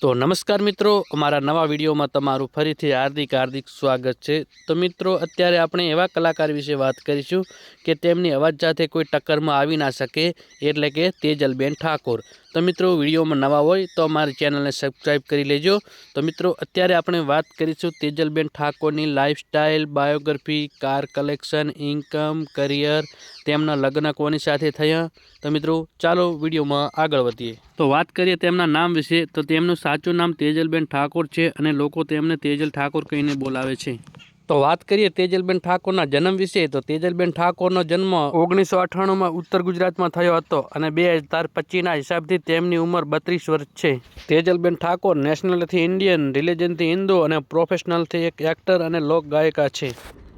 तो नमस्कार मित्रों, अमारा नवा विडियो में तमारू फरीथी हार्दिक हार्दिक स्वागत है। तो मित्रों, अत्यारे आपणे एवा कलाकार विषे बात करीशुं के तेमनी अवाज साथे कोई टक्कर में आवी ना सके, एटले के तेजलबेन ठाकोर। तो मित्रों, विडियो में नवा होय तो अमारी चेनल ने सब्सक्राइब करी लेजो। तो मित्रों, अत्यारे आपणे बात करीशुं तेजलबेन ठाकोरनी lifestyle, biography, car collection, income, career, तेमना लग्न कोनी साथे थया। तो मित्रों, चालो विडियो में आगळ वधीए। तो बात करिए तेमना नाम विषे। तो तेमनुं साचुं नाम तेजलबेन ठाकोर छे अने लोको तेमने तेजल ठाकोर कहीने बोलावे छे। तो बात करिए तेजलबेन ठाकोरना जन्म विषे। तो तेजलबेन ठाकोरनो जन्म 1998 में उत्तर गुजरात में थयो हतो अने 2025 ना हिसाबथी तेमनी उमर 32 वर्ष छे। तेजलबेन ठाकोर नेशनलिटी इंडियन, रिलीजनथी हिंदू अने प्रोफेशनलथी एक एक्टर अने लोक गायिका छे।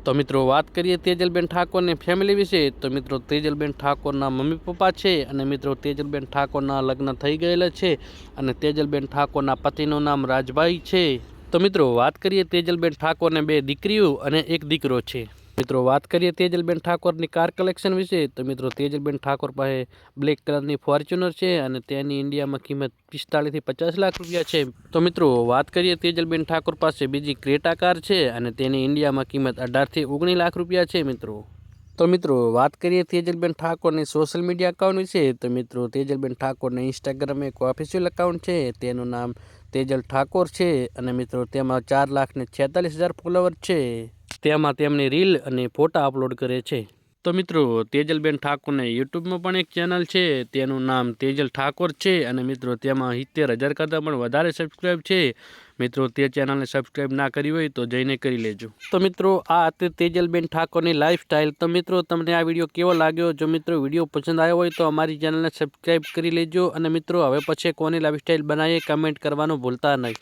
तो मित्रों, बात करिए तेजलबेन ठाकोर ने फैमिली विषे। तो मित्रों, तेजलबेन ठाकोरना मम्मी पप्पा छे अने मित्रों तेजलबेन ठाकोरना लग्न थई गयेला छे अने तेजलबेन ठाकोरना पतिनुं नाम राजभाई छे। तो मित्रों, बात करिए तेजलबेन ठाकोर ने 2 दीकरीओ अने 1 दीकरो छे। मित्रों, बात करिए तेजलबेन ठाकोरनी कार कलेक्शन विषे। तो मित्रों, तेजलबेन ठाकोर पासे ब्लेक कलरनी फॉर्च्यूनर छे अने तेनी इंडिया में किंमत 45 થી 50 लाख रुपया छे। तो मित्रों, बात करिए तेजलबेन ठाकोर पासे बीजी क्रेटा कार छे अने तेनी इंडिया में किंमत 18 થી 19 लाख रुपया छे। मित्रों, तो मित्रों, बात करिए तेजलबेन ठाकोर ने सोशल मीडिया अकाउंट विषे। तो मित्रों, तेजलबेन ठाकोर ने इंस्टाग्राम एक ऑफिशियल अकाउंट छे, तेनुं नाम तेजल ठाकोर छे अने मित्रों तेमां 4,46,000 फॉलोवर छे। तेमां तेमनी रील अने फोटा अपलॉड करे छे। तो मित्रों, तेजलबेन ठाकोर ने यूट्यूब में पण एक चेनल छे, तेनुं नाम तेजल ठाकोर छे अने मित्रों तेमां 70,000 करता पण वधारे सब्सक्राइब छे। मित्रों, ते चेनल ने सब्सक्राइब ना करी होय तो जईने करी लेजो। तो मित्रों, आ हती तेजलबेन ठाकोरनी लाइफस्टाइल। तो मित्रों, तमने आ विडियो केवो लाग्यो? जो मित्रों विडियो पसंद आयो होय तो अमारी चेनल ने सब्सक्राइब करी लेजो। अने मित्रों, हवे पछी कोनी लाइफस्टाइल बनावीए कमेंट करवानुं भूलता नहीं।